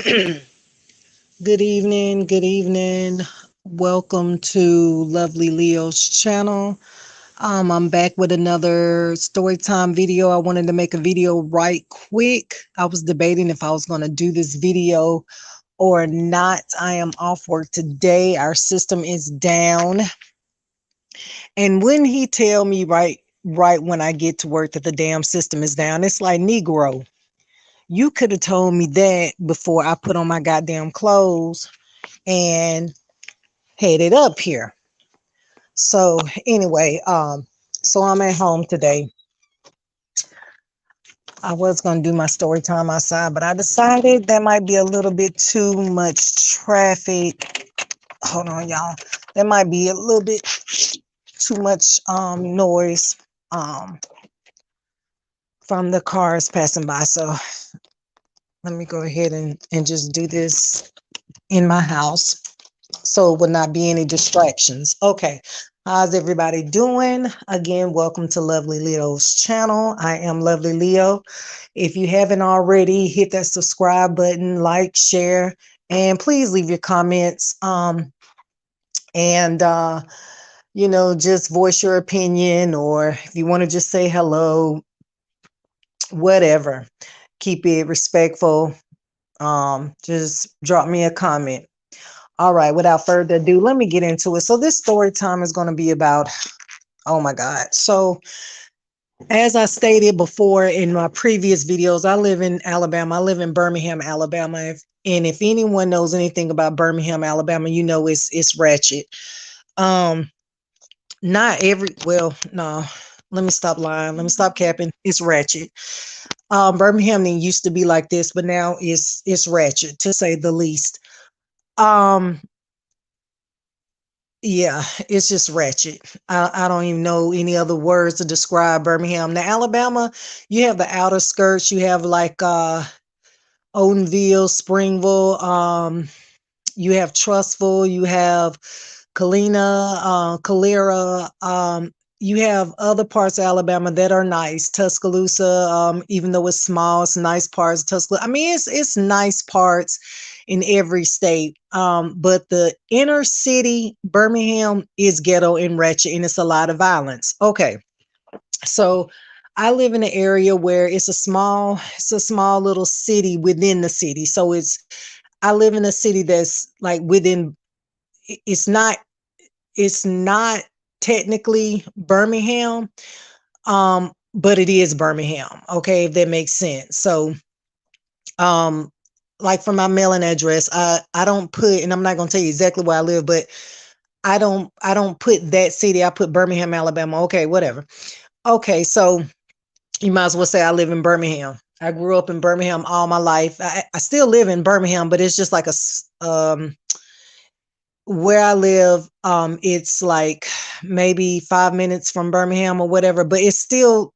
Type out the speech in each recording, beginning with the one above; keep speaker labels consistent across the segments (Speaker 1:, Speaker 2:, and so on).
Speaker 1: Good evening. Good evening. Welcome to Lovely Leo's channel. I'm back with another story time video. I wanted to make a video right quick. I was debating if I was going to do this video or not. I am off work today. Our system is down. And when he tell me right when I get to work that the damn system is down, it's like, Negro, you could have told me that before I put on my goddamn clothes and headed up here. So anyway, so I'm at home today. I was gonna do my story time outside, but I decided that might be a little bit too much traffic. Hold on, y'all. There might be a little bit too much noise um from the cars passing by. So let me go ahead and just do this in my house so it will not be any distractions. Okay. How's everybody doing? Again, welcome to Lovely Leo's channel. I am Lovely Leo. If you haven't already, hit that subscribe button, like, share, and please leave your comments. And just voice your opinion, or if you want to just say hello, whatever. Keep it respectful. Just drop me a comment. All right, without further ado, let me get into it. So this story time is going to be about, oh my God. So as I stated before in my previous videos, I live in Alabama. I live in Birmingham, Alabama. And if anyone knows anything about Birmingham, Alabama, you know it's ratchet. Um, Not every, well, no, let me stop lying. Let me stop capping. It's ratchet. Birmingham didn't used to be like this, but now it's ratchet to say the least. Um, Yeah, it's just ratchet. I don't even know any other words to describe Birmingham. Now, Alabama, you have the outer skirts. You have like Odenville, Springville. You have Trustful. You have Calera. You have other parts of Alabama that are nice. Tuscaloosa, even though it's small, it's nice parts. Tuscaloosa. I mean, it's nice parts in every state. But the inner city, Birmingham, is ghetto and ratchet, and it's a lot of violence. Okay, so I live in an area where it's a small little city within the city. So I live in a city that's like within. It's not. It's not technically Birmingham, but it is Birmingham. Okay, if that makes sense. So, um, like for my mailing address, I don't put, and I'm not gonna tell you exactly where I live, but I don't put that city. I put Birmingham, Alabama. Okay, whatever. Okay, so you might as well say I live in Birmingham. I grew up in Birmingham all my life. I still live in Birmingham, but it's just like where I live, it's like maybe 5 minutes from Birmingham or whatever, but it's still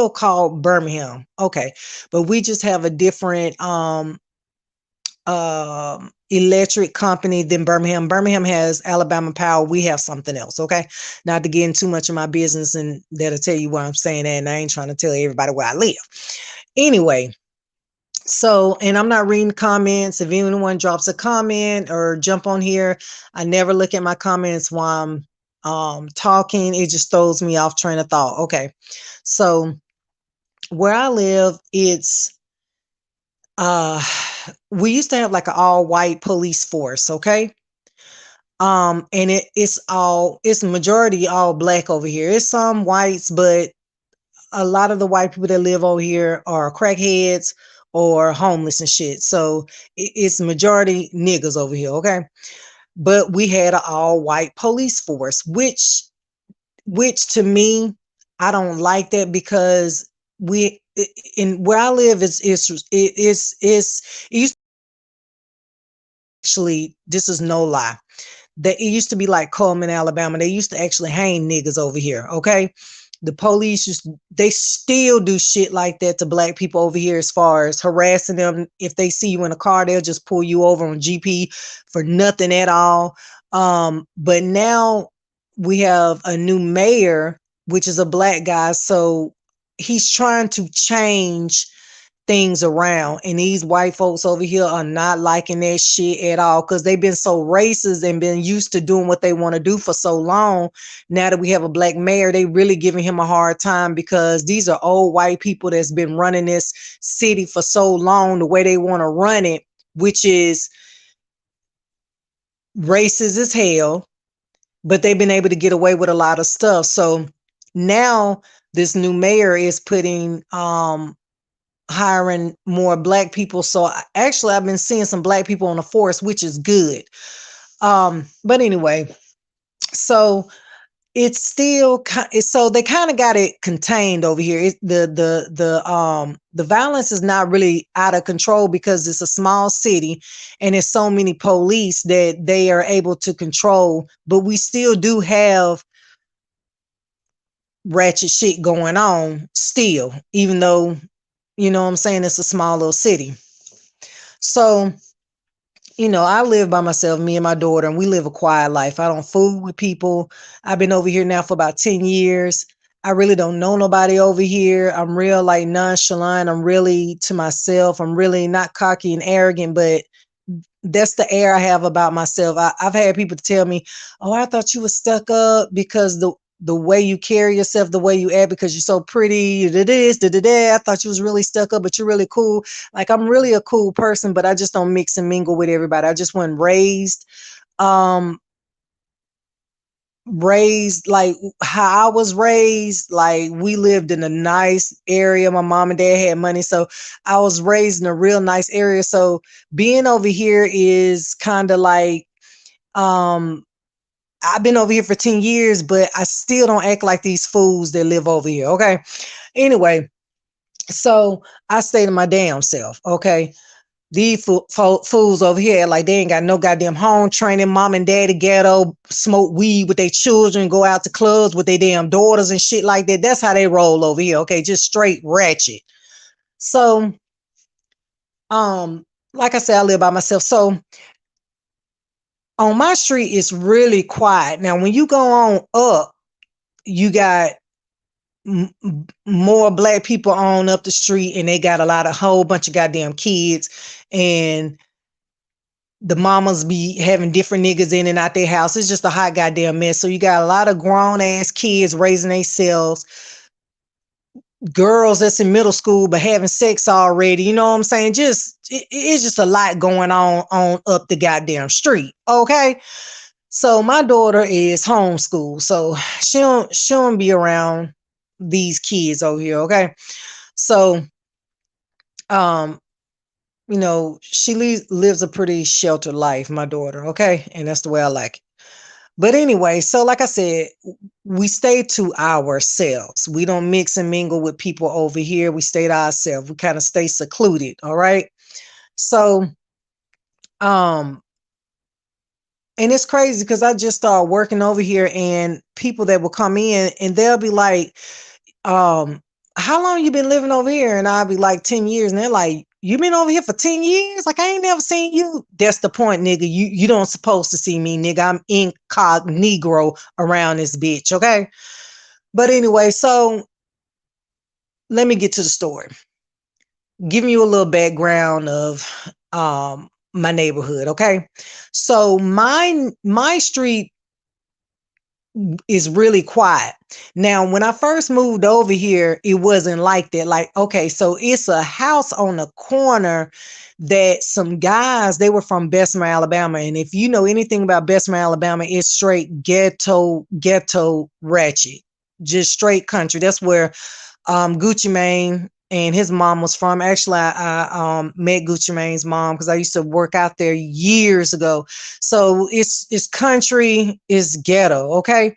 Speaker 1: called Birmingham. Okay. But we just have a different electric company than Birmingham. Birmingham has Alabama Power. We have something else. Okay. Not to get in too much of my business, and that'll tell you why I'm saying that. And I ain't trying to tell everybody where I live. Anyway, so, and I'm not reading comments. If anyone drops a comment or jump on here, I never look at my comments while I'm talking. It just throws me off train of thought. Okay. So where I live, it's uh we used to have like an all white police force, okay? And it's majority all black over here. It's some whites, but a lot of the white people that live over here are crackheads or homeless and shit. So it's majority niggas over here, okay? But we had an all white police force, which to me, I don't like that because in where I live it used actually, this is no lie. That it used to be like Coleman, Alabama. They used to actually hang niggas over here. Okay. The police they still do shit like that to black people over here as far as harassing them. If they see you in a car, they'll just pull you over on GP for nothing at all. But now we have a new mayor, which is a black guy. So he's trying to change things around. And these white folks over here are not liking that shit at all, because they've been so racist and been used to doing what they want to do for so long. Now that we have a black mayor, they really giving him a hard time, because these are old white people that's been running this city for so long the way they want to run it, which is racist as hell, but they've been able to get away with a lot of stuff. So now this new mayor is putting hiring more black people. So actually I've been seeing some black people on the force, which is good. But anyway, so it's still so they kind of got it contained over here. The violence is not really out of control, because it's a small city and there's so many police that they are able to control, but we still do have ratchet shit going on still, even though, you know what I'm saying, it's a small little city. So, you know, I live by myself, me and my daughter, and we live a quiet life. I don't fool with people. I've been over here now for about 10 years. I really don't know nobody over here. I'm real like nonchalant. I'm really to myself. I'm really not cocky and arrogant, but that's the air I have about myself. I've had people tell me, "Oh, I thought you were stuck up because the way you carry yourself, the way you act, because you're so pretty, you did this, did that. I thought you was really stuck up, but you're really cool." Like, I'm really a cool person, but I just don't mix and mingle with everybody. I just wasn't um raised like how I was raised. Like, we lived in a nice area. My mom and dad had money, so I was raised in a real nice area. So being over here is kind of like, I've been over here for 10 years, but I still don't act like these fools that live over here. Okay. Anyway, so I stay to my damn self. Okay. These fools over here, like, they ain't got no goddamn home training. Mom and daddy ghetto, smoke weed with their children, go out to clubs with their damn daughters and shit like that. That's how they roll over here. Okay. Just straight ratchet. So, like I said, I live by myself. So on my street, it's really quiet. Now, when you go on up, you got more black people on up the street, and they got a whole bunch of goddamn kids, and the mamas be having different niggas in and out their house. It's just a hot goddamn mess. So you got a lot of grown ass kids raising themselves, girls that's in middle school but having sex already. You know what I'm saying? It's just a lot going on up the goddamn street. Okay. So my daughter is homeschooled, so she don't be around these kids over here. Okay. So you know, she lives a pretty sheltered life, my daughter. Okay. And that's the way I like it. But anyway, so like I said, we stay to ourselves. We don't mix and mingle with people over here. We stay to ourselves. We kind of stay secluded. All right. So, and it's crazy because I just started working over here, and people that will come in and they'll be like, how long you been living over here? And I'll be like, 10 years. And they're like, you been over here for 10 years? Like, I ain't never seen you. That's the point, nigga. You don't supposed to see me, nigga. I'm incognito around this bitch. Okay. But anyway, so let me get to the story. Giving you a little background of my neighborhood. Okay. So my street is really quiet. Now, when I first moved over here, it wasn't like that. Like, okay, so it's a house on the corner that some guys, they were from Bessemer, Alabama. And if you know anything about Bessemer, Alabama, it's straight ghetto ratchet, just straight country. That's where Gucci Mane and his mom was from. Actually, I met Gucci Mane's mom because I used to work out there years ago. So it's country, it's ghetto. Okay.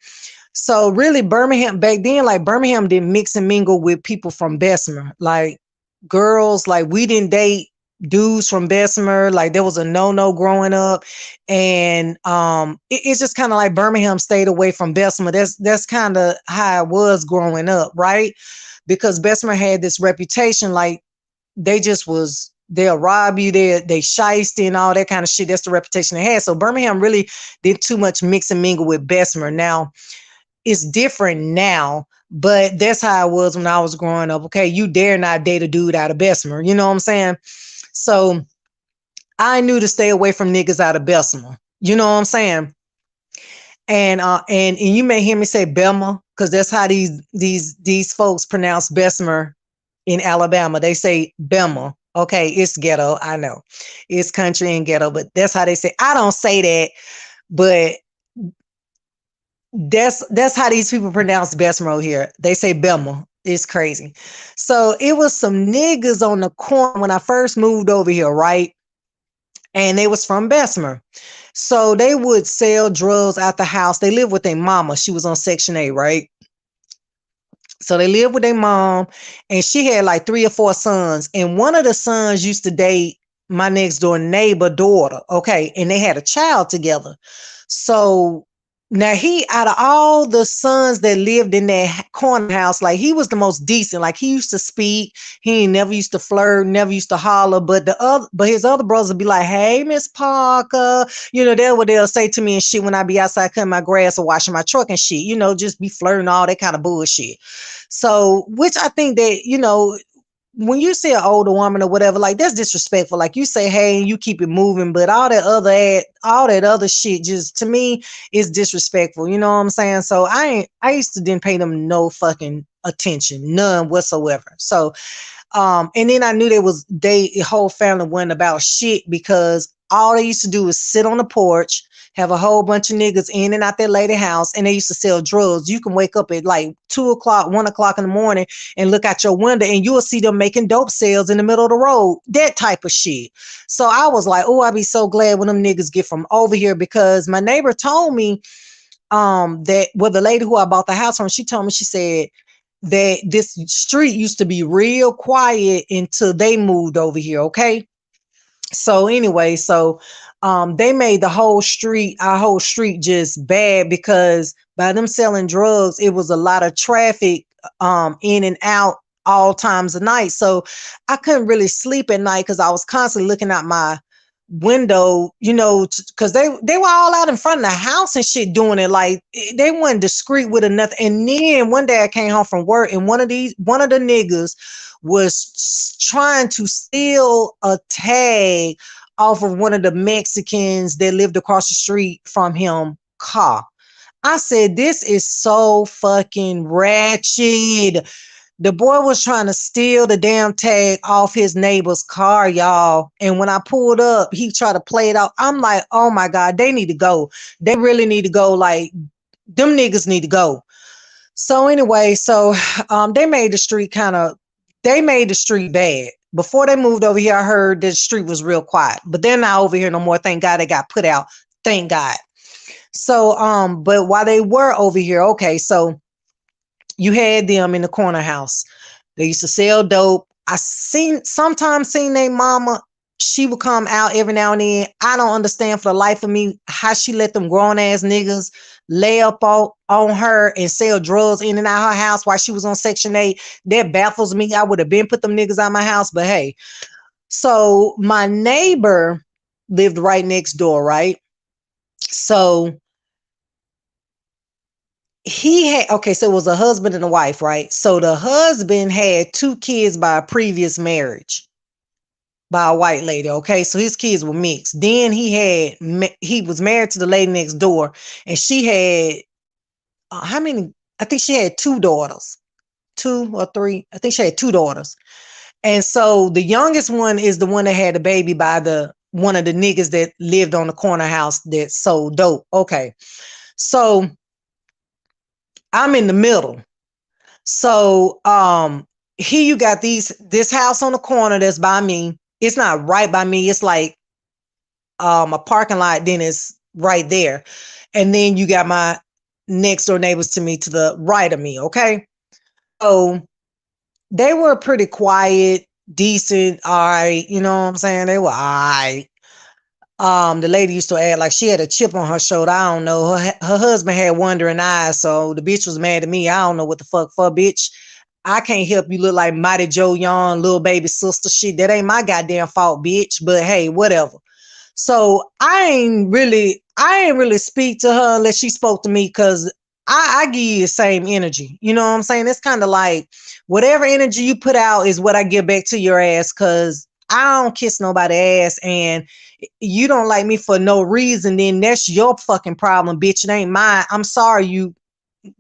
Speaker 1: So really, Birmingham back then, like, Birmingham didn't mix and mingle with people from Bessemer. Like, girls, like, we didn't date dudes from Bessemer. Like, there was a no growing up. And it's just kind of like Birmingham stayed away from Bessemer. That's kind of how it was growing up, right? Because Bessemer had this reputation, like, they'll rob you, they shiesty and all that kind of shit. That's the reputation they had. So Birmingham really did too much mix and mingle with Bessemer. Now, it's different now, But that's how it was when I was growing up. Okay, you dare not date a dude out of Bessemer. You know what I'm saying? So I knew to stay away from niggas out of Bessemer. You know what I'm saying? And you may hear me say Belma, because that's how these folks pronounce Bessemer in Alabama. They say Belma. Okay, it's ghetto. I know. It's country and ghetto, but that's how they say. I don't say that, but that's how these people pronounce Bessemer here. They say Belma. It's crazy. So it was some niggas on the corner when I first moved over here, right? And they was from Bessemer. So they would sell drugs at the house. They lived with their mama. She was on Section 8, right? So they lived with their mom, and she had like 3 or 4 sons. And one of the sons used to date my next door neighbor daughter. Okay. And they had a child together. So now he, out of all the sons that lived in that corner house, like he was the most decent. Like he used to speak. He ain't never used to flirt, never used to holler. But his other brothers would be like, "Hey, Miss Parker," that's what they'll say to me and shit when I be outside cutting my grass or washing my truck and shit. Just be flirting, all that kind of bullshit. So, which I think that, when you see an older woman or whatever, like that's disrespectful. Like you say, hey, and you keep it moving, but all that other shit, just to me, is disrespectful. You know what I'm saying? So I used to didn't pay them no fucking attention, none whatsoever. So, and then I knew the whole family wasn't about shit, because all they used to do is sit on the porch, have a whole bunch of niggas in and out their lady house, and they used to sell drugs. You can wake up at like 2 o'clock, 1 o'clock in the morning and look out your window and you'll see them making dope sales in the middle of the road, that type of shit. So I was like, oh, I'd be so glad when them niggas get from over here, because my neighbor told me the lady who I bought the house from, she told me, she said that this street used to be real quiet until they moved over here. Okay. So anyway, they made our whole street just bad, because by them selling drugs, it was a lot of traffic in and out all times of night. So I couldn't really sleep at night, because I was constantly looking out my window, because they were all out in front of the house and shit doing it. Like they weren't discreet with it, nothing. And then one day I came home from work, and one of the niggas was trying to steal a tag off of one of the Mexicans that lived across the street from him car. I said, this is so fucking ratchet. The boy was trying to steal the damn tag off his neighbor's car, y'all. And when I pulled up, he tried to play it out. I'm like, oh my God, they need to go. They really need to go. Like, them niggas need to go. So anyway, they made the street bad. Before they moved over here, I heard the street was real quiet. But they're not over here no more. Thank God they got put out. Thank God. So, but while they were over here, okay, so you had them in the corner house. They used to sell dope. Sometimes seen their mama. She would come out every now and then. I don't understand for the life of me how she let them grown ass niggas lay up on her and sell drugs in and out her house while she was on Section 8. That baffles me. I would have been put them niggas out my house, but hey. So my neighbor lived right next door, right? So so it was a husband and a wife, right? So the husband had 2 kids by a previous marriage by a white lady. Okay. So his kids were mixed. Then he was married to the lady next door, and she had, how many? I think she had 2 daughters, 2 or 3. I think she had 2 daughters. And so the youngest one is the one that had a baby by one of the niggas that lived on the corner house that sold dope. Okay. So I'm in the middle. So here you got this house on the corner that's by me. It's not right by me. It's like a parking lot, then it's right there. And then you got my next door neighbors to me to the right of me. Okay. So they were pretty quiet, decent, all right. You know what I'm saying? They were all right. The lady used to act like she had a chip on her shoulder. I don't know. Her husband had wandering eyes, so the bitch was mad at me. I don't know what the fuck for, bitch. I can't help you look like Mighty Joe Young, little baby sister shit. That ain't my goddamn fault, bitch. But hey, whatever. So I ain't really speak to her unless she spoke to me, because I give you the same energy. You know what I'm saying? It's kind of like whatever energy you put out is what I give back to your ass, because I don't kiss nobody ass, and you don't like me for no reason, then that's your fucking problem, bitch. It ain't mine. I'm sorry you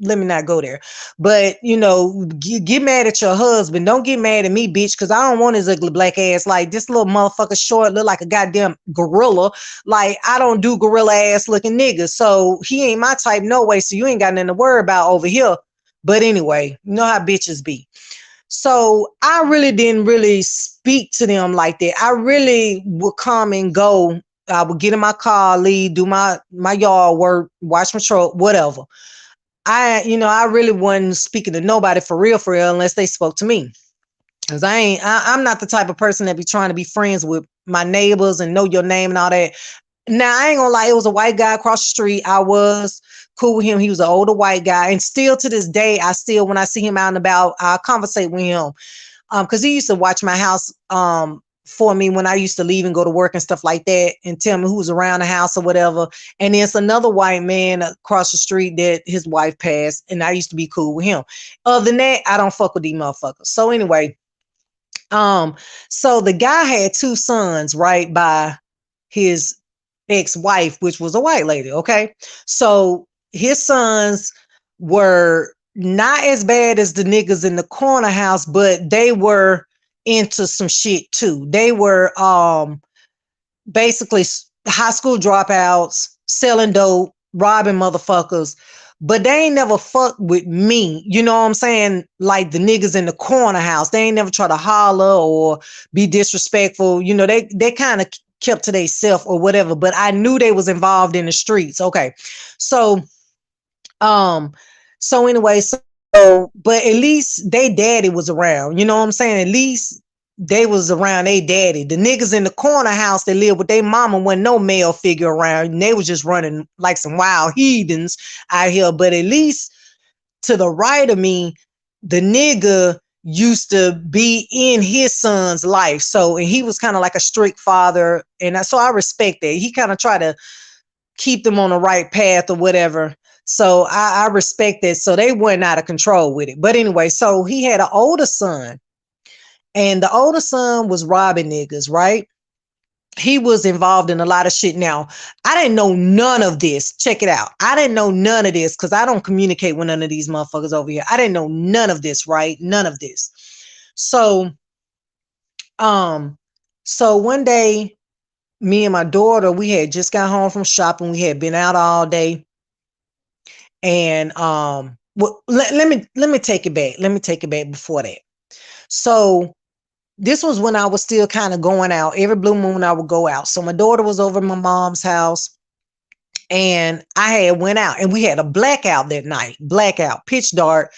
Speaker 1: let me not go there. But get mad at your husband. Don't get mad at me, bitch, because I don't want his ugly black ass. Like this little motherfucker short, look like a goddamn gorilla. Like I don't do gorilla ass looking niggas. So he ain't my type no way. So you ain't got nothing to worry about over here. But anyway, you know how bitches be. So I really didn't really speak to them like that. I really would come and go. I would get in my car, leave, do my yard work, wash my truck, whatever. I really wasn't speaking to nobody for real, unless they spoke to me. Cause I'm not the type of person that be trying to be friends with my neighbors and know your name and all that. Now I ain't gonna lie, it was a white guy across the street. I was cool with him. He was an older white guy, and still to this day, when I see him out and about, I conversate with him. Because he used to watch my house for me when I used to leave and go to work and stuff like that, and tell me who was around the house or whatever. And there's another white man across the street that his wife passed, and I used to be cool with him. Other than that, I don't fuck with these motherfuckers. So anyway, so the guy had two sons, right, by his ex-wife, which was a white lady. Okay. So his sons were not as bad as the niggas in the corner house, but they were into some shit too. They were basically high school dropouts, selling dope, robbing motherfuckers. But they ain't never fucked with me. You know what I'm saying? Like the niggas in the corner house. They ain't never try to holler or be disrespectful. They kind of kept to themselves or whatever. But I knew they was involved in the streets. Okay. So anyway, but at least they daddy was around. You know what I'm saying? At least they was around they daddy. The niggas in the corner house that lived with their mama wasn't no male figure around. And they was just running like some wild heathens out here. But at least to the right of me, the nigga used to be in his son's life. So, and he was kind of like a strict father. And so I respect that. He kind of tried to keep them on the right path or whatever. So I respect that. So they weren't out of control with it. But anyway, so he had an older son, and the older son was robbing niggas, right? He was involved in a lot of shit. Now, I didn't know none of this. Check it out. I didn't know none of this because I don't communicate with none of these motherfuckers over here. I didn't know none of this, right? None of this. So, one day, me and my daughter, we had just got home from shopping. We had been out all day. And well, let me take it back. Let me take it back before that. So this was when I was still kind of going out. Every blue moon I would go out. So my daughter was over at my mom's house, and I had went out, and we had a blackout that night. Blackout, pitch dark.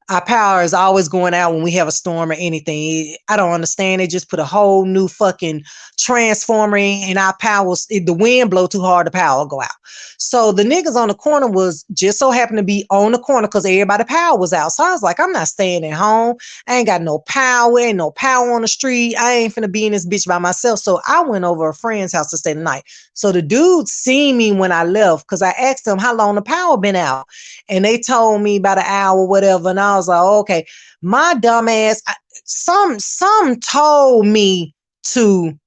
Speaker 1: Our power is always going out when we have a storm or anything. I don't understand. They just put a whole new fucking transformer in, and our power, the wind blow too hard, the power will go out. So the niggas on the corner was just so happened to be on the corner because everybody power was out. So I was like, I'm not staying at home. I ain't got no power, ain't no power on the street. I ain't finna be in this bitch by myself. So I went over a friend's house to stay the night. So the dude seen me when I left because I asked them how long the power been out. And they told me about an hour, whatever. And I was like, oh, okay. My dumb ass, some told me to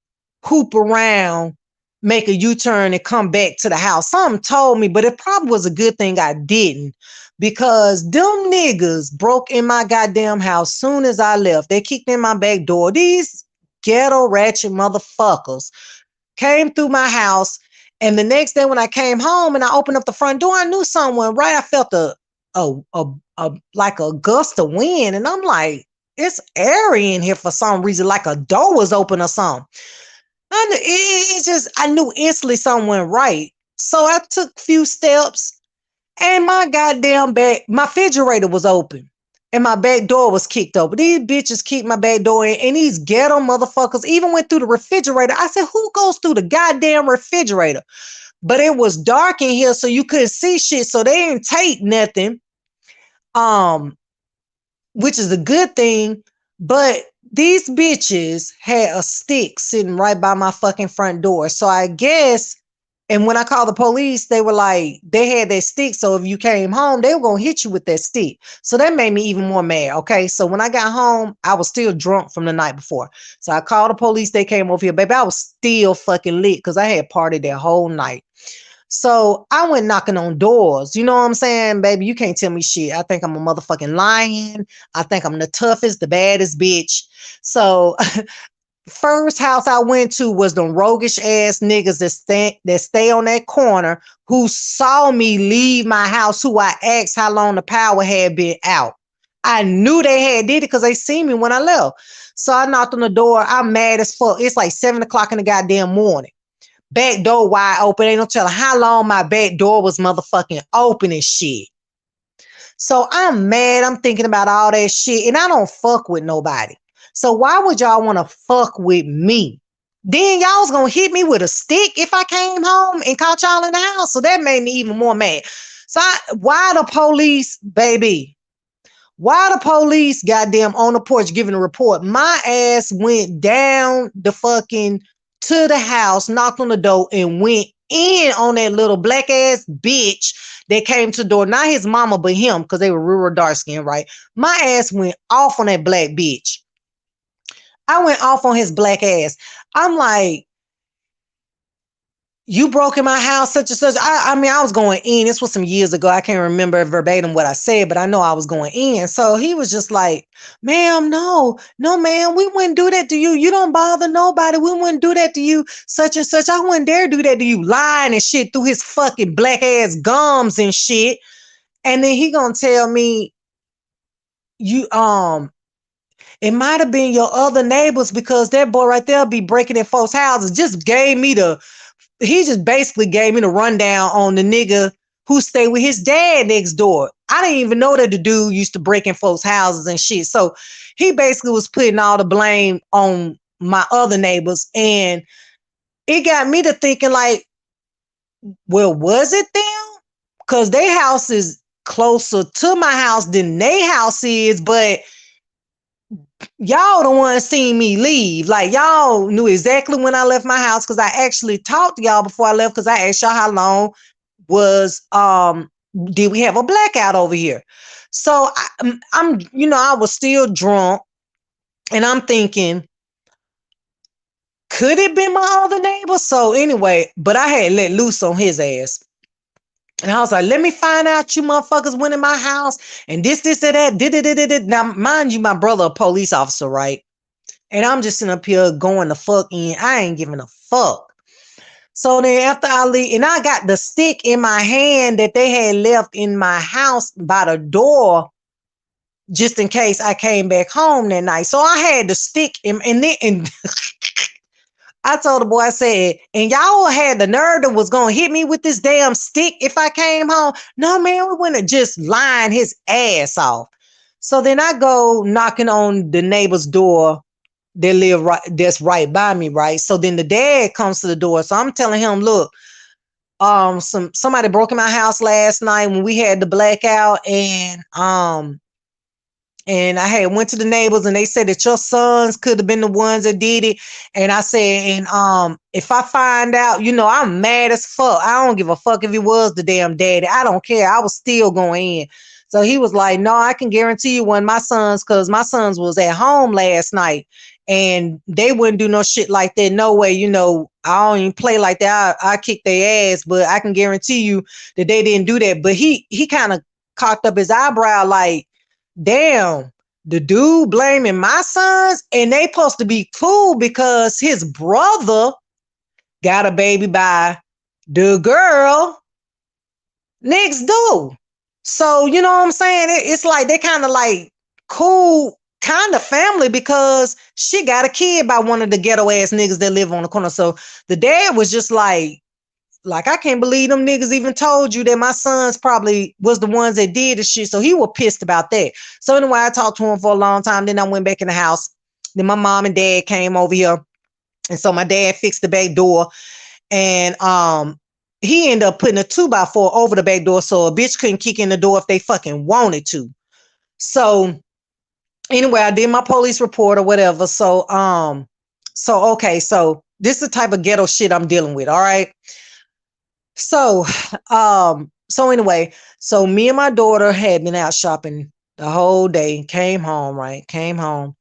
Speaker 1: hoop around, make a U-turn and come back to the house. Some told me, but it probably was a good thing I didn't, because them niggas broke in my goddamn house soon as I left. They kicked in my back door. These ghetto ratchet motherfuckers came through my house. And the next day when I came home and I opened up the front door, I knew someone, right? I felt a like a gust of wind. And I'm like, it's airy in here for some reason, like a door was open or something. I knew instantly something went right. So I took a few steps, and my refrigerator was open. And my back door was kicked open. These bitches kicked my back door in, and these ghetto motherfuckers even went through the refrigerator. I said, who goes through the goddamn refrigerator? But it was dark in here, so you couldn't see shit. So they didn't take nothing, which is a good thing. But these bitches had a stick sitting right by my fucking front door. So I guess And when I called the police, they were like, they had that stick. So if you came home, they were going to hit you with that stick. So that made me even more mad. Okay. So when I got home, I was still drunk from the night before. So I called the police. They came over here. Baby, I was still fucking lit because I had partied that whole night. So I went knocking on doors. You know what I'm saying, baby? You can't tell me shit. I think I'm a motherfucking lion. I think I'm the toughest, the baddest bitch. So first house I went to was them roguish ass niggas that stay on that corner who saw me leave my house, who I asked how long the power had been out. I knew they had did it because they seen me when I left. So I knocked on the door. I'm mad as fuck. It's like 7 o'clock in the goddamn morning. Back door wide open. Ain't no telling how long my back door was motherfucking open and shit. So I'm mad. I'm thinking about all that shit, and I don't fuck with nobody. So why would y'all want to fuck with me? Then y'all was gonna hit me with a stick if I came home and caught y'all in the house. So that made me even more mad. So why the police, baby? Why the police goddamn on the porch giving a report? My ass went down the fucking to the house, knocked on the door, and went in on that little black ass bitch that came to the door. Not his mama, but him, because they were real dark skin, right? My ass went off on that black bitch. I went off on his black ass. I'm like, you broke in my house, such and such. I mean, I was going in. This was some years ago. I can't remember verbatim what I said, but I know I was going in. So he was just like, ma'am, no, ma'am, we wouldn't do that to you. You don't bother nobody. We wouldn't do that to you, such and such. I wouldn't dare do that to you, lying and shit through his fucking black ass gums and shit. And then he gonna tell me, you, it might have been your other neighbors because that boy right there be breaking in folks' houses. He just basically gave me the rundown on the nigga who stayed with his dad next door. I didn't even know that the dude used to break in folks' houses and shit. So he basically was putting all the blame on my other neighbors. And it got me to thinking like, well, was it them? Because their house is closer to my house than their house is, but y'all the one seen me leave. Like y'all knew exactly when I left my house because I actually talked to y'all before I left because I asked y'all how long was did we have a blackout over here. So I'm I was still drunk and I'm thinking, could it be my other neighbor? So anyway, but I had let loose on his ass. And I was like, let me find out you motherfuckers went in my house and this, and that. Now, mind you, my brother a police officer, right? And I'm just sitting up here going the fuck in. I ain't giving a fuck. So then after I leave, and I got the stick in my hand that they had left in my house by the door, just in case I came back home that night. So I had the stick and I told the boy, I said, and y'all had the nerve that was gonna hit me with this damn stick if I came home. No, man, we wouldn't have just lying his ass off. So then I go knocking on the neighbor's door. They live right that's right by me, right? So then the dad comes to the door. So I'm telling him, look, somebody broke in my house last night when we had the blackout, and I had went to the neighbors and they said that your sons could have been the ones that did it. And I said, and if I find out, I'm mad as fuck. I don't give a fuck if it was the damn daddy. I don't care. I was still going in. So he was like, no, I can guarantee you one of my sons, because my sons was at home last night and they wouldn't do no shit like that. No way, I don't even play like that. I kick their ass, but I can guarantee you that they didn't do that. But he kind of cocked up his eyebrow like, damn, the dude blaming my sons, and they supposed to be cool because his brother got a baby by the girl next door. So, you know what I'm saying? It's like they kind of like cool kind of family because she got a kid by one of the ghetto ass niggas that live on the corner. So the dad was just like, I can't believe them niggas even told you that my sons probably was the ones that did the shit. So he was pissed about that. So anyway, I talked to him for a long time. Then I went back in the house. Then my mom and dad came over here. And so my dad fixed the back door. And he ended up putting a 2x4 over the back door so a bitch couldn't kick in the door if they fucking wanted to. So anyway, I did my police report or whatever. So okay, so this is the type of ghetto shit I'm dealing with. All right. So, so anyway, so me and my daughter had been out shopping the whole day, came home, right? Came home.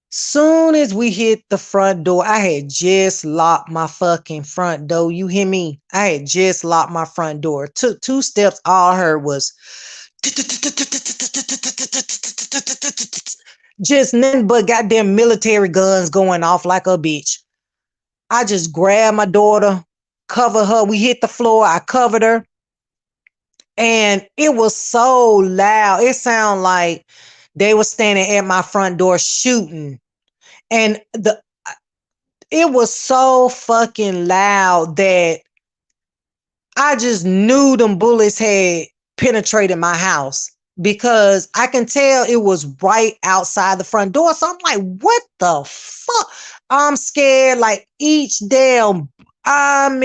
Speaker 1: Soon as we hit the front door, I had just locked my fucking front door. You hear me? I had just locked my front door. Took two steps, all I heard was just nothing but goddamn military guns going off like a bitch. I just grabbed my daughter, covered her. We hit the floor. I covered her. And it was so loud. It sounded like they were standing at my front door shooting. And it was so fucking loud that I just knew them bullets had penetrated my house because I can tell it was right outside the front door. So I'm like, what the fuck? I'm scared like each damn I'm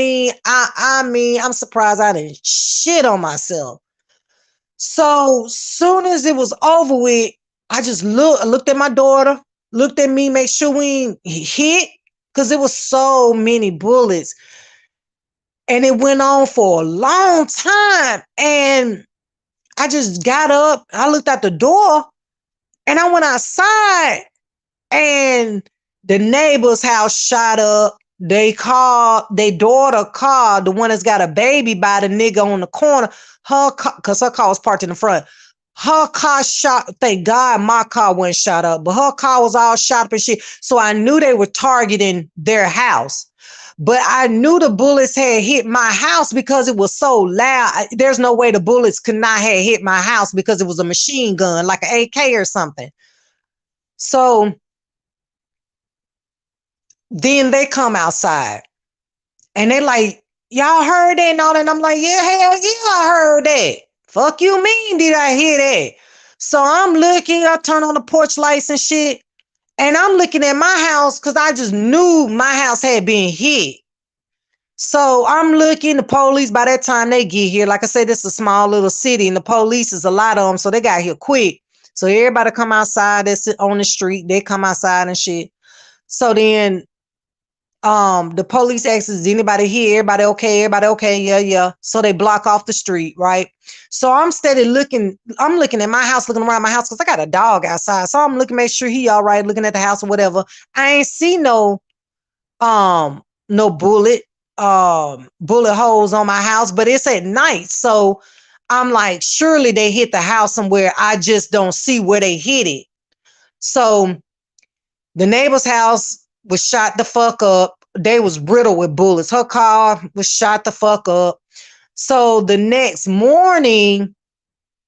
Speaker 1: surprised I didn't shit on myself. So soon as it was over with, I looked at my daughter, looked at me, make sure we ain't hit, because it was so many bullets. And it went on for a long time. And I just got up, I looked out the door, and I went outside, and the neighbor's house shot up. They called, their daughter called the one that's got a baby by the nigga on the corner. Her car, because her car was parked in the front. Her car shot, thank God my car wasn't shot up, but her car was all shot up and shit. So I knew they were targeting their house. But I knew the bullets had hit my house because it was so loud. There's no way the bullets could not have hit my house because it was a machine gun, like an AK or something. So then they come outside and they like, y'all heard that and all that? And I'm like, yeah, hell yeah, I heard that. Fuck you mean did I hear that? So I'm looking, I turn on the porch lights and shit. And I'm looking at my house because I just knew my house had been hit. So I'm looking, the police, by that time they get here, like I said, this is a small little city and the police is a lot of them. So they got here quick. So everybody come outside that's on the street. They come outside and shit. So then the police asks, is anybody here? Everybody okay? Everybody okay? Yeah, yeah. So they block off the street, right? So I'm steady looking, I'm looking at my house, looking around my house because I got a dog outside. So I'm looking, make sure he all right, looking at the house or whatever. I ain't see um no bullet holes on my house, but it's at night. So I'm like, surely they hit the house somewhere. I just don't see where they hit it. So the neighbor's house was shot the fuck up. They was riddled with bullets. Her car was shot the fuck up. So the next morning,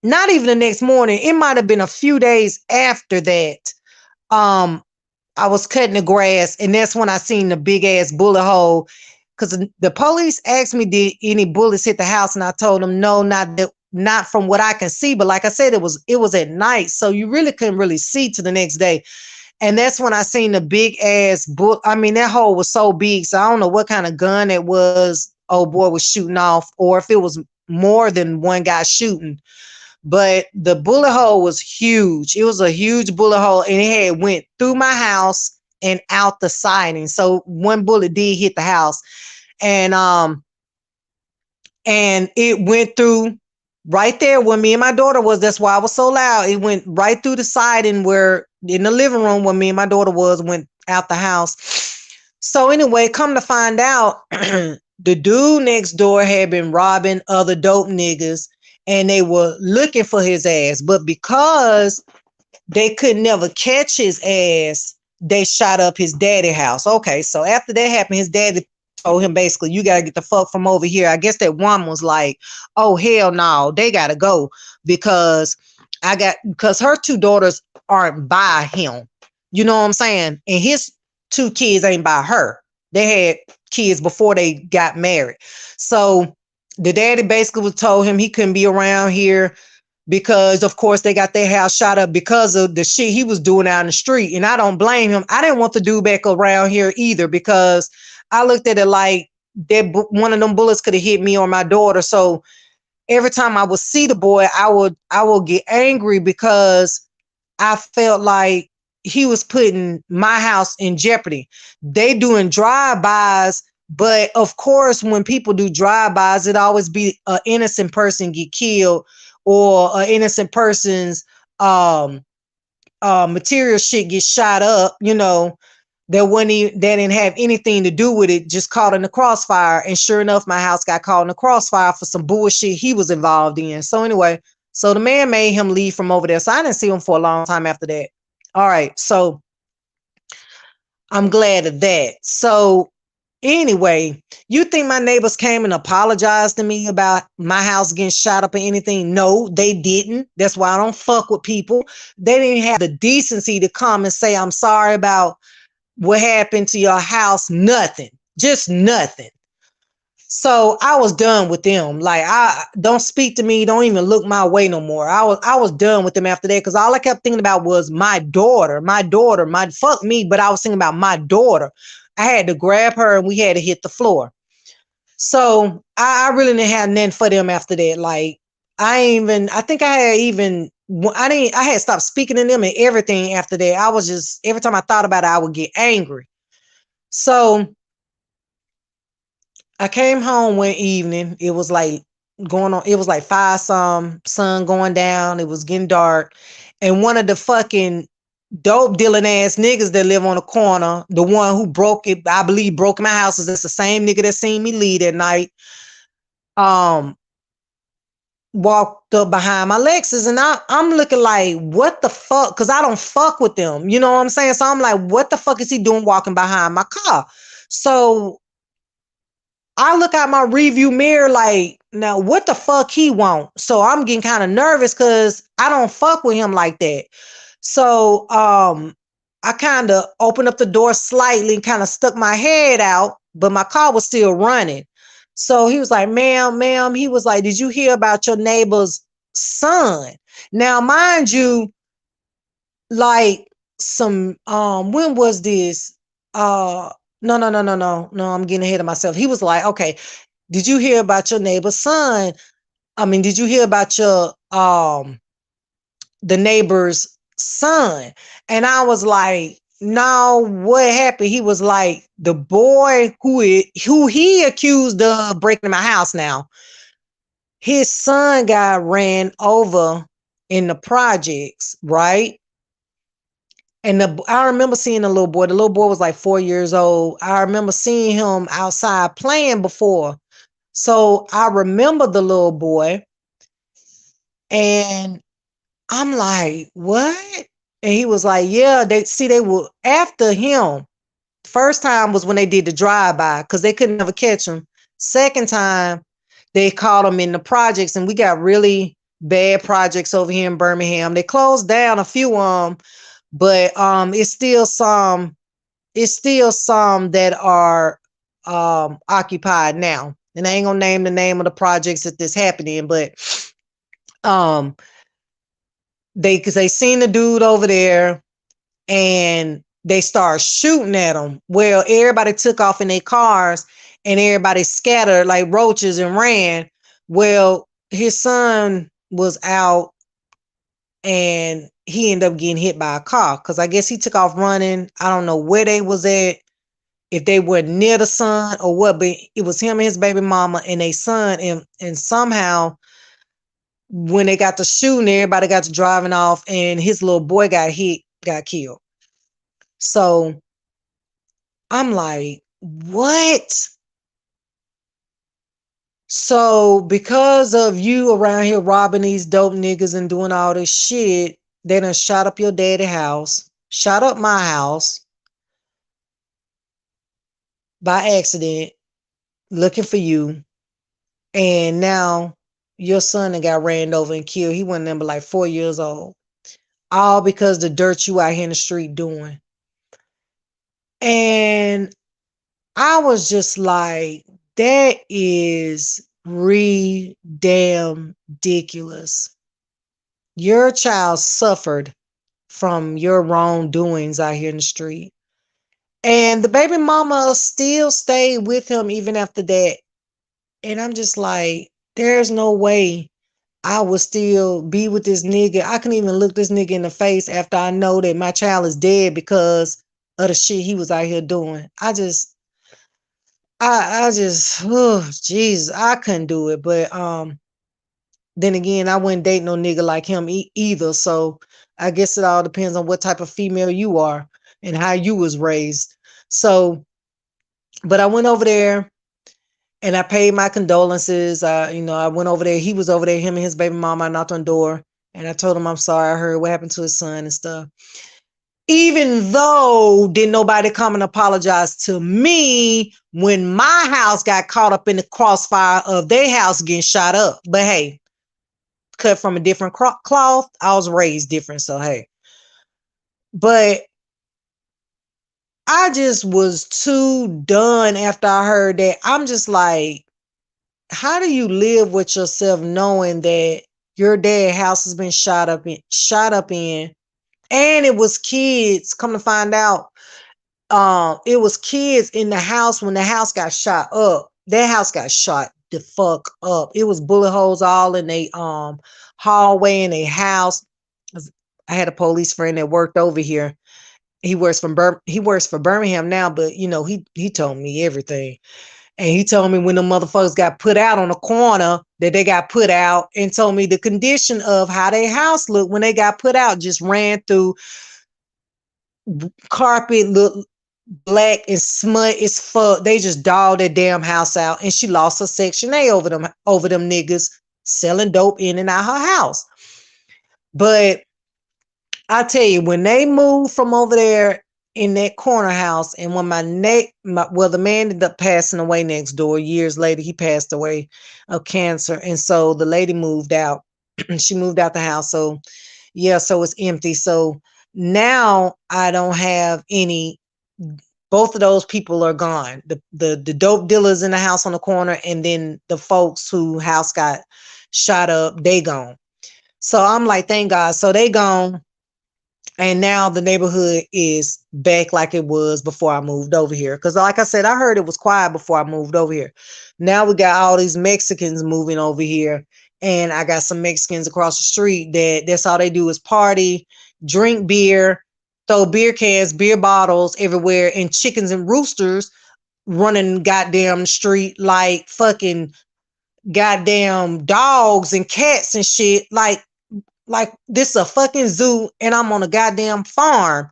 Speaker 1: not even the next morning, it might have been a few days after that. I was cutting the grass, and that's when I seen the big ass bullet hole. Because the police asked me, did any bullets hit the house? And I told them, no, not from what I can see. But like I said, it was at night, so you really couldn't really see to the next day. And that's when I seen the big ass bullet. I mean, that hole was so big, so I don't know what kind of gun it was. Old boy was shooting off, or if it was more than one guy shooting. But the bullet hole was huge. It was a huge bullet hole, and it had went through my house and out the siding. So one bullet did hit the house, and it went through right there where me and my daughter was. That's why I was so loud. It went right through the siding where in the living room where me and my daughter was, went out the house. So anyway, come to find out, the dude next door had been robbing other dope niggas, and they were looking for his ass. But because they could never catch his ass, they shot up his daddy house. Okay, so after that happened, his daddy told him basically, you gotta get the fuck from over here. I guess that woman was like, oh hell no, they gotta go because her two daughters aren't by him. You know what I'm saying? And his two kids ain't by her. They had kids before they got married. So the daddy basically was told him he couldn't be around here because of course they got their house shot up because of the shit he was doing out in the street. And I don't blame him. I didn't want the dude back around here either because I looked at it like that one of them bullets could have hit me or my daughter. So every time I would see the boy, I would get angry because I felt like he was putting my house in jeopardy. They doing drive-bys But of course, when people do drive-bys, it always be an innocent person get killed or an innocent person's um material shit gets shot up, you know, that didn't have anything to do with it, just caught in the crossfire. And sure enough, my house got caught in the crossfire for some bullshit he was involved in. So anyway, so the man made him leave from over there. So I didn't see him for a long time after that. All right, so I'm glad of that. So anyway, you think my neighbors came and apologized to me about my house getting shot up or anything? No, they didn't. That's why I don't fuck with people. They didn't have the decency to come and say, I'm sorry about what happened to your house. Nothing. Just nothing. So I was done with them. Like, I don't speak to me, don't even look my way no more. I was done with them after that, because all I kept thinking about was my daughter, my fuck me, but I was thinking about my daughter. I had to grab her and we had to hit the floor. So I really didn't have nothing for them after that. Like, I think I had even I had stopped speaking to them and everything after that. I was just, every time I thought about it, I would get angry. So I came home one evening. It was like going on, it was like five some, sun going down. It was getting dark. And one of the fucking dope dealing ass niggas that live on the corner, the one who broke it, I believe broke my house, is that's the same nigga that seen me leave at night. Um, walked up behind my Lexus, and I'm looking like, what the fuck? Because I don't fuck with them. You know what I'm saying? So I'm like, what the fuck is he doing walking behind my car? So I look out my review mirror like, now what the fuck he want? So I'm getting kind of nervous because I don't fuck with him like that. So I kind of opened up the door slightly and kind of stuck my head out, but my car was still running. So he was like, ma'am, he was like, did you hear about your neighbor's son? Now, mind you, like some when was this? No, I'm getting ahead of myself. He was like, okay, did you hear about your neighbor's son? I mean, did you hear about your the neighbor's son? And I was like, no, what happened? He was like, the boy who he accused of breaking my house now, his son got ran over in the projects, right? And I remember seeing the little boy. The little boy was like 4 years old. I remember seeing him outside playing before. So I remember the little boy, and I'm like, what? And he was like, yeah, they were after him. First time was when they did the drive-by because they couldn't ever catch him. Second time, they caught him in the projects, and we got really bad projects over here in Birmingham. They closed down a few of them, but it's still some that are occupied now. And I ain't gonna name the name of the projects that this happened in, but um because they seen the dude over there and they start shooting at him. Well, everybody took off in their cars and everybody scattered like roaches and ran. Well, his son was out and he ended up getting hit by a car because I guess he took off running. I don't know where they was at, if they were near the son or what, but it was him and his baby mama and their son. And somehow when they got to shooting, everybody got to driving off and his little boy got hit, got killed. So I'm like, what? So because of you around here robbing these dope niggas and doing all this shit, they done shot up your daddy house, shot up my house by accident, looking for you. And now your son that got ran over and killed, he wasn't number like 4 years old. All because the dirt you out here in the street doing. And I was just like, that is damn ridiculous. Your child suffered from your wrongdoings out here in the street. And the baby mama still stayed with him even after that. And I'm just like, there's no way I would still be with this nigga. I couldn't even look this nigga in the face after I know that my child is dead because of the shit he was out here doing. I just, oh, jeez, I couldn't do it. But then again, I wouldn't date no nigga like him either. So I guess it all depends on what type of female you are and how you was raised. So, but I went over there and I paid my condolences. I went over there. He was over there, him and his baby mama. I knocked on the door and I told him I'm sorry. I heard what happened to his son and stuff. Even though didn't nobody come and apologize to me when my house got caught up in the crossfire of their house getting shot up. But hey, cut from a different cloth. I was raised different, so hey. But I just was too done after I heard that. I'm just like, how do you live with yourself knowing that your dad's house has been shot up in, and it was kids? Come to find out, it was kids in the house when the house got shot up. That house got shot the fuck up. It was bullet holes all in a hallway in a house. I had a police friend that worked over here. He works for Birmingham now, but he told me everything. And he told me when the motherfuckers got put out on the corner that they got put out, and told me the condition of how their house looked when they got put out, just ran through carpet, look black and smut as fuck. They just dogged that damn house out, and she lost her Section A over them niggas selling dope in and out her house. But I tell you, when they moved from over there in that corner house, and when the man ended up passing away next door years later. He passed away of cancer, and so the lady moved out. She moved out the house, so yeah, so it's empty. So now I don't have any. Both of those people are gone. The dope dealers in the house on the corner, and then the folks who house got shot up, they gone. So I'm like, thank God. So they gone. And now the neighborhood is back like it was before I moved over here. Because like I said, I heard it was quiet before I moved over here. Now we got all these Mexicans moving over here. And I got some Mexicans across the street that's all they do is party, drink beer, throw beer cans, beer bottles everywhere, and chickens and roosters running goddamn street like fucking goddamn dogs and cats and shit. Like this is a fucking zoo and I'm on a goddamn farm.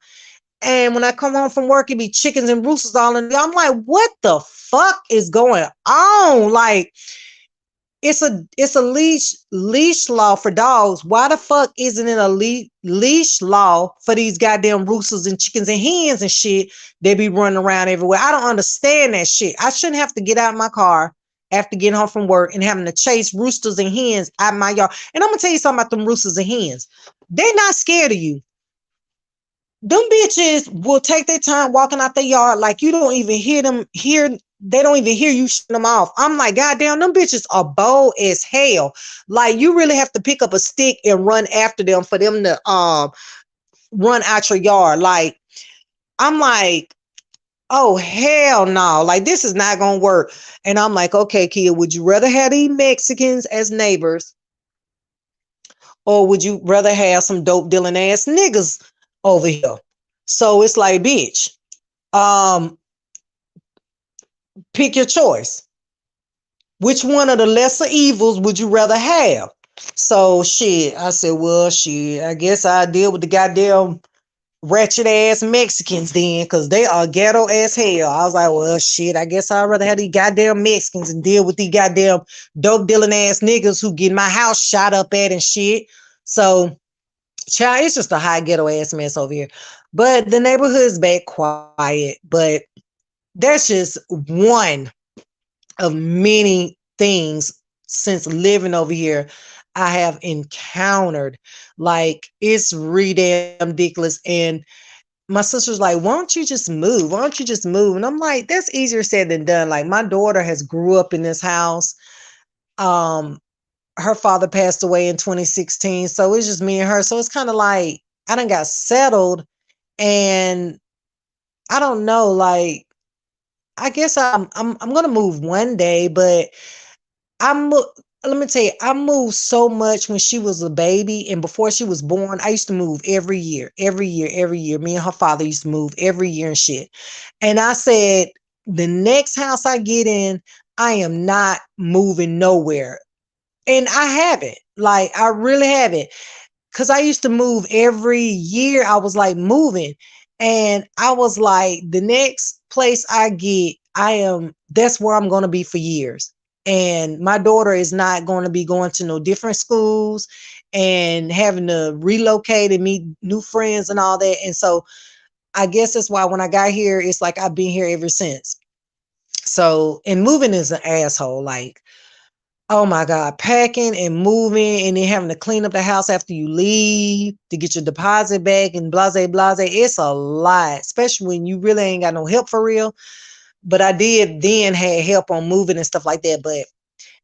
Speaker 1: And when I come home from work, it be chickens and roosters all in there. I'm like, what the fuck is going on? Like, it's a leash law for dogs. Why the fuck isn't it a leash law for these goddamn roosters and chickens and hens and shit? They be running around everywhere. I don't understand that shit. I shouldn't have to get out of my car after getting home from work and having to chase roosters and hens out my yard. And I'm gonna tell you something about them roosters and hens. They're not scared of you. Them bitches will take their time walking out their yard like you don't even hear. They don't even hear you shutting them off. I'm like, goddamn, them bitches are bold as hell. Like, you really have to pick up a stick and run after them for them to run out your yard. Like, I'm like, oh hell no, like this is not gonna work. And I'm like, okay, kid, would you rather have these Mexicans as neighbors, or would you rather have some dope dealing ass niggas over here? So it's like, bitch, um pick your choice. Which one of the lesser evils would you rather have? So shit, I said, well, shit, I guess I deal with the goddamn ratchet ass Mexicans then, because they are ghetto as hell. I was like, well, shit, I guess I'd rather have these goddamn Mexicans and deal with these goddamn dope dealing ass niggas who get my house shot up at and shit. So, child, it's just a high ghetto ass mess over here. But the neighborhood's back quiet. But that's just one of many things since living over here I have encountered. Like, it's really damn ridiculous. And my sister's like, why don't you just move? Why don't you just move? And I'm like, that's easier said than done. Like, my daughter has grew up in this house. Her father passed away in 2016. So it's just me and her. So it's kind of like I done got settled, and I don't know, like, I guess I'm gonna move one day, but I'm let me tell you, I moved so much when she was a baby and before she was born. I used to move every year, every year, every year. Me and her father used to move every year and shit. And I said, the next house I get in, I am not moving nowhere. And I haven't. Like, I really haven't. Because I used to move every year. I was like moving. And I was like, the next place I get, that's where I'm going to be for years. And my daughter is not going to be going to no different schools and having to relocate and meet new friends and all that. And so I guess that's why when I got here, it's like I've been here ever since. So, and moving is an asshole. Like, oh my God, packing and moving and then having to clean up the house after you leave to get your deposit back and blase, blase. It's a lot, especially when you really ain't got no help for real. But I did then had help on moving and stuff like that. But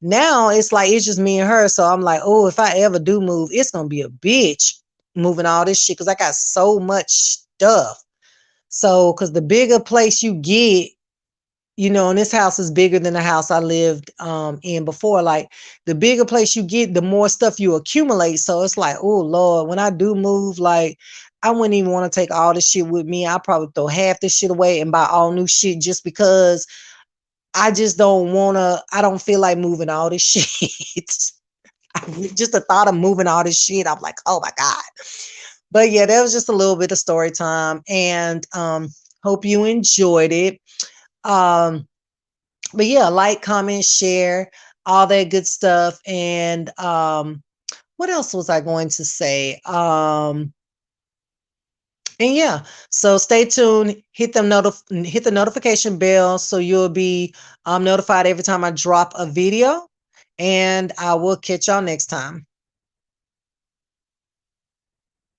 Speaker 1: now it's like it's just me and her. So I'm like, oh, if I ever do move, it's gonna be a bitch moving all this shit because I got so much stuff. So, because the bigger place you get, and this house is bigger than the house I lived in before. Like, the bigger place you get, the more stuff you accumulate. So it's like, oh Lord, when I do move, like, I wouldn't even want to take all this shit with me. I'll probably throw half this shit away and buy all new shit just because I just don't want to. I don't feel like moving all this shit. Just the thought of moving all this shit, I'm like, oh my God. But yeah, that was just a little bit of story time, and hope you enjoyed it. Um, but yeah, like, comment, share, all that good stuff. And what else was I going to say? And yeah, so stay tuned, hit the notification bell so you'll be notified every time I drop a video. And I will catch y'all next time.